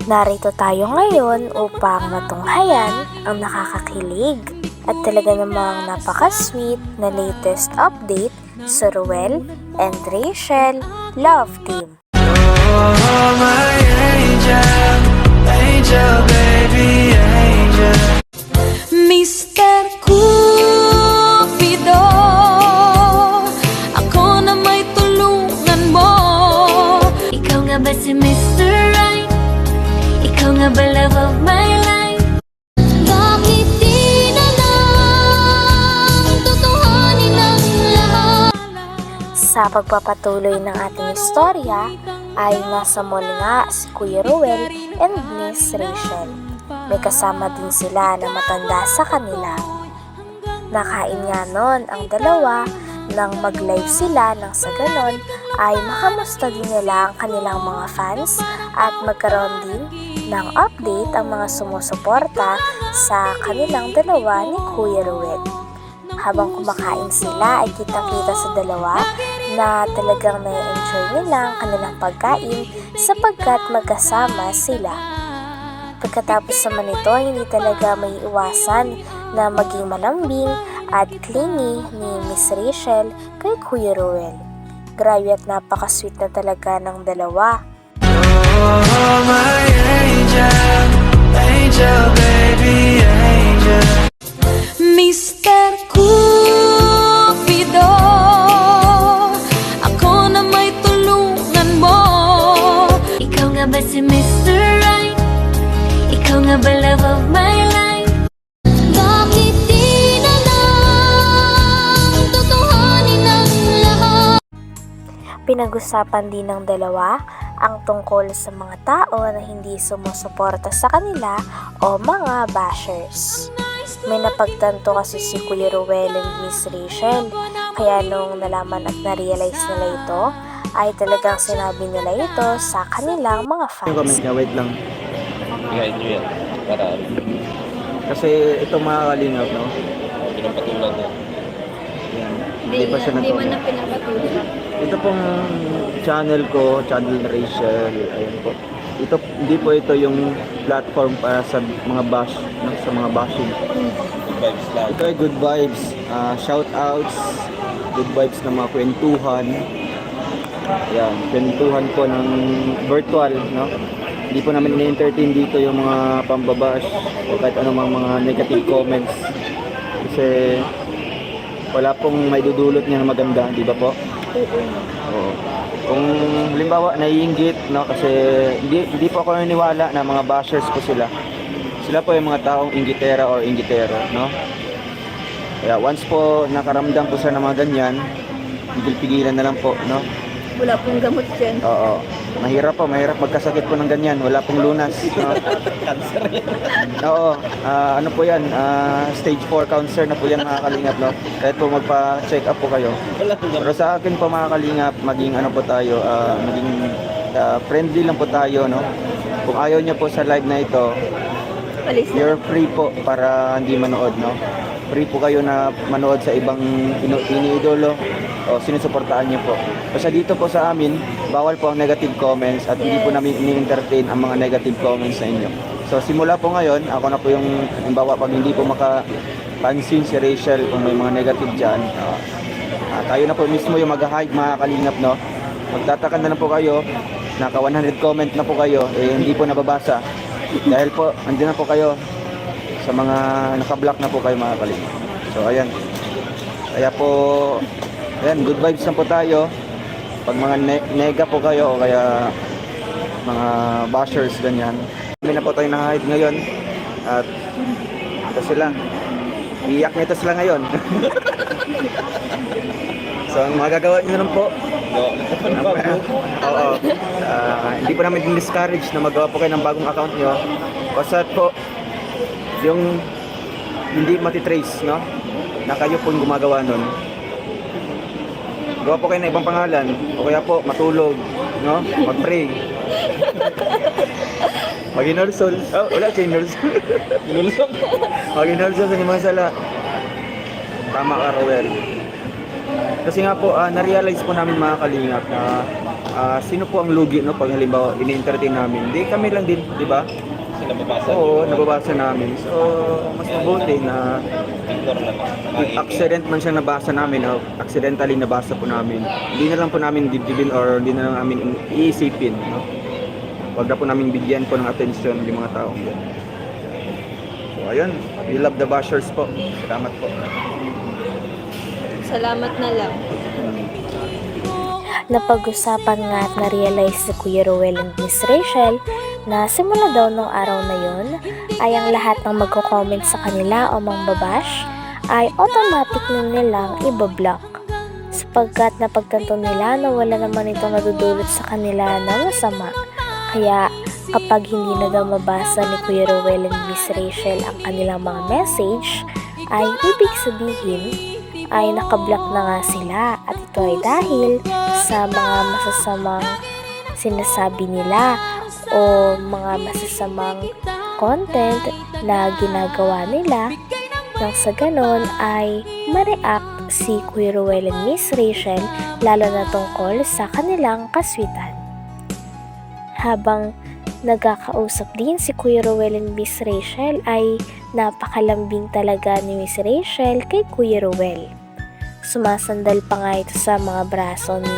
Narito tayo ngayon upang matunghayan ang nakakakilig at talaga namang napaka-sweet na latest update sa Ruel and Rachel Love Team. Oh, my angel, angel, baby, angel. Mr. Cupido, ako na may tulungan mo. Ikaw nga ba si Mr. Right? Ikaw nga ba love of my life? Bakit di na lang tutuhanin ang lahat? Sa pagpapatuloy ng ating istorya ay nasa mall nga si Kuya Ruel and Miss Rachel. May kasama din sila na matanda sa kanila. Nakain nga nun ang dalawa nang mag-live sila nang sa ganon ay makamusta din nila ang kanilang mga fans at magkaroon din ng update ang mga sumusuporta sa kanilang dalawa ni Kuya Ruel. Habang kumakain sila ay kitang-kita sa dalawa na talagang na-enjoy nila ang kanilang pagkain sapagkat magkasama sila. Pagkatapos naman nito, hindi talaga may iwasan na maging malambing at clingy ni Miss Rachel kay Kuya Ruel. Grabe at napaka-sweet na talaga ng dalawa. Oh, my angel, angel, baby, angel. Mr. Cupido, ako na may tulungan mo. Ikaw nga ba si Mr. Right? Ikaw nga ba love of my life? Bakit di na lang tutuhanin ang lahat? Pinag-usapan din ng dalawa ang tungkol sa mga tao na hindi sumusuporta sa kanila o mga bashers. May napagtanto kasi si Kuya Ruel and Miss Rachel, kaya nung nalaman at na-realize nila ito, ay talagang sinabi nila ito sa kanilang mga Yung comment fans. niya, wait lang. Guide nyo yan para Kasi itong mga kalingap, no? pinapatulan nyo. Yan. Hindi pa siya nag-comment. Ito pong channel ko, channel Rachel, ayun po. Ito, hindi po ito yung platform para sa mga bash, no? Sa mga bashing. Good vibes lang. Ito ay good vibes, shoutouts, good vibes ng mga kwentuhan. Yan, kwentuhan po ng virtual, no? Hindi po namin ini-entertain dito yung mga pambabash o kahit anumang mga negative comments. Kasi wala pong may dudulot niya na maganda, di ba po? Oo. Kung halimbawa naiinggit, no, kasi hindi po ako naniniwala na mga bashers po sila. Sila po yung mga taong inggitera or inggitero, no? Kaya once po nakaramdam po sa ng mga ganyan, pigil-pigilan na lang po, no? Wala pong gamot dyan. Oo. Mahirap magkasakit po ng ganyan, wala pong lunas, no? Cancer yan. Oo, ano po yan, stage 4 cancer na po yan mga kalingap, no? Kahit po magpa-check up po kayo. Pero sa akin po mga kalingap, maging ano po tayo, maging friendly lang po tayo, no? Kung ayaw niyo po sa live na ito, Alis na. you're free po para hindi manood, no? Free po kayo na manood sa ibang iniidolo o sinusuportahan niyo po. Kasi dito po sa amin, bawal po ang negative comments at hindi po namin ini-entertain ang mga negative comments sa inyo. So simula po ngayon, ako na po yung halimbawa pag hindi po makapansin si Rachel kung may mga negative dyan, tayo na po mismo yung mag-hide mga kalingap, no? Magtataka na lang po kayo, naka 100 comment na po kayo, hindi po nababasa. Dahil po, andun na po kayo sa mga naka-block na po kayo mga kalingap. So ayan, kaya po, ayan, good vibes na po tayo. Pag mga nega po kayo o kaya mga bashers ganyan, kami na po tayo na-hide ngayon at ito sila, iyak nito sila ngayon. So ang magagawa nyo na lang po, oo, hindi po namin din-discourage na magawa po kayo ng bagong account nyo. Basta po yung hindi matitrace, no, na kayo po yung gumagawa nun, gawa po kayo ng ibang pangalan o kaya po matulog, no, mag-pray. Mag-inursol. Oh, wala kayo inursol. Mag-inursol sa mga sala. Tama ka, Roel. Kasi nga po, na-realize po namin mga kalingap na sino po ang lugi, no? Pag halimbawa, ini-entertain namin. Di kami lang din, di ba? Kasi nababasa. Oo, nababasa namin. So, mas mabuti na Ignore lang. if accident man siya nabasa namin o accidentally nabasa po namin, hindi na lang po namin dibdibin or hindi na lang namin iisipin, no? Huwag na po namin bigyan po ng atensyon yung mga taong yan. So ayun, we love the bashers po. Salamat po. Salamat na lang. Napag-usapan nga at na-realize ni Kuya Ruel and Miss Rachel na simula daw nung araw na yun ay ang lahat ng magko-comment sa kanila o mangbabash ay automatic na nilang ibablock. Sapagkat napagtanto nila na wala naman ito nadudulot sa kanila na masama. Kaya kapag hindi na daw mabasa ni Kuya Ruel and Miss Rachel ang kanilang mga message ay ibig sabihin ay nakablock na nga sila at ito ay dahil sa mga masasamang sinasabi nila o mga masasamang content na ginagawa nila nang sa ganon ay ma-react si Kuya Ruel and Miss Rachel lalo na tungkol sa kanilang kaswitan. Habang nagkakausap din si Kuya Ruel and Miss Rachel ay napakalambing talaga ni Miss Rachel kay Kuya Ruel. Sumasandal pa nga ito sa mga braso ni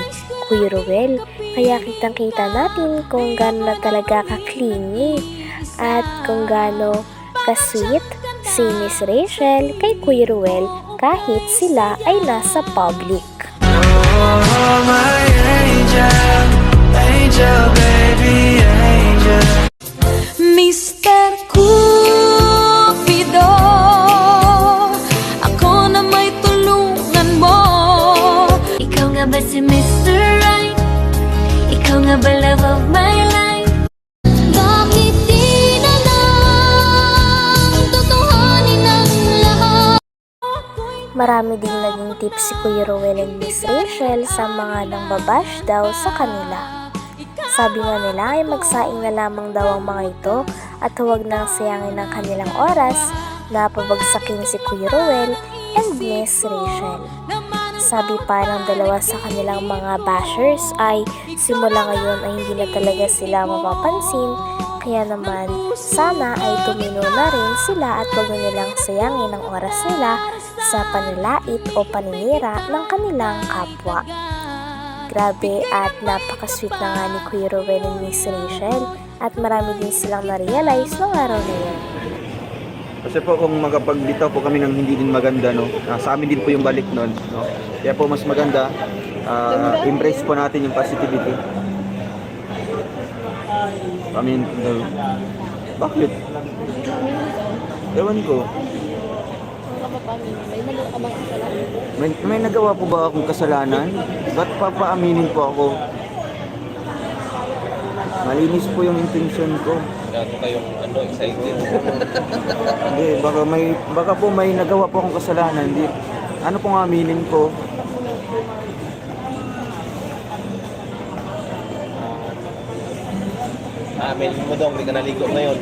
Kuya Ruel, kaya kitang-kita natin kung gaano na talaga ka-clingy at kung gaano ka-sweet si Miss Rachel kay Kuya Ruel kahit sila ay nasa public. Oh, my angel, angel, baby, angel. Mr. Cupido, ako na may tulungan mo. Ikaw nga ba si Mr. Right? Ikaw nga ba love of my life? Bakit di na lang tutuhanin ang lahat? Marami ding naging tips si Kuya Ruel and Miss Rachel sa mga nangbabash daw sa kanila. Sabi nga nila ay magsaing na lamang daw ang mga ito at huwag nang sayangin ang kanilang oras na pabagsakin si Kuya Ruel and Miss Rachel. Sabi pa ng dalawa sa kanilang mga bashers ay simula ngayon ay hindi na talaga sila mapapansin, kaya naman sana ay tumino na rin sila at huwag na nilang sayangin ang oras nila sa panilait o paninira ng kanilang kapwa. Grabe at napaka-sweet na nga ni Kuya Ruel and Miss Rachel at marami din silang na-realize ng araw na yun. Kasi po kung magapagbitaw po kami ng hindi din maganda, no, sa amin din po yung balik nun, no. Kaya po mas maganda, embrace po natin yung positivity. I mean, bakit? Ewan ko. May nagawa po ba akong kasalanan? Ba't papaaminin po ako? Malinis po yung intention ko. Gato kayong excited. Hindi, baka po may nagawa po akong kasalanan. Hindi, ano pong aminin ko? Amin mo dong, hindi ka naligo ngayon.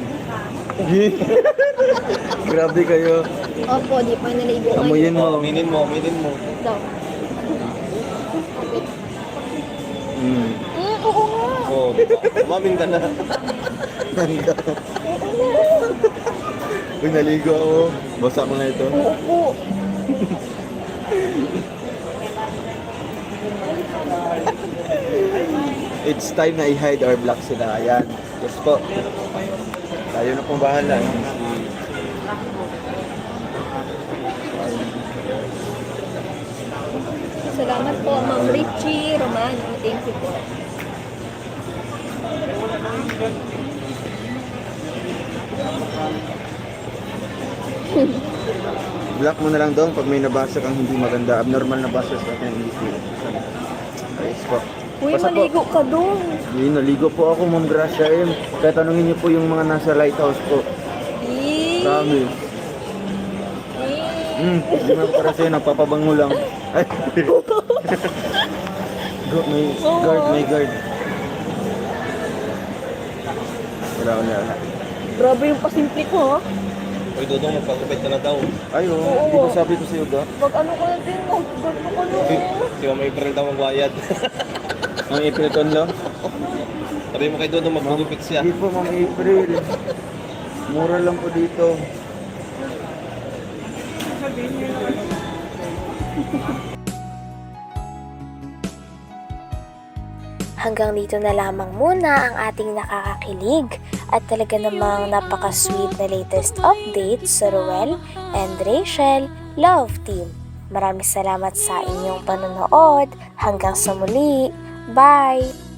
Grabe kayo. Opo, di pa naligo ngayon. Amuyin mo. Aminin mo, aminin mo. Daw. Oo nga. Oo, umamin ka na. Uy, naligo ako. Basa ko na ito. Oo. It's time na i-hide or block sila. Ayan. Yes po. Tayo na pong bahala. No? Salamat po, Ma'am Richie Romano. Thank you po. Block mo na lang doon pag may nabasa kang hindi maganda. Abnormal na basa sa akin. Ayos po. Uy, Basta po. maligo ka doon. Yun, naligo po ako, Ma'am Gracia. Yun. Kaya tanungin niyo po yung mga nasa lighthouse po. Kami. Hindi mo para sa'yo, nagpapabango lang. Ay. May guard, may guard. Wala ko na. Grabe yung pasimple ko, ha? Uy, Dodong, magpagupit ka na daw. Ay, oo. Di ba sabi ko sa'yo, ga? Wag ano ko na din mo. Wag mo ko Si, si Mama April daw magbayad. Ang April Tonlo? Sabi mo kay Dodong, magpagupit siya. Hindi po, Ma'am April. Mura lang po dito. Hanggang dito na lamang muna ang ating nakakakilig at talaga namang napaka-sweet na latest updates sa Ruel and Rachel Love Team. Maraming salamat sa inyong panonood. Hanggang sa muli. Bye!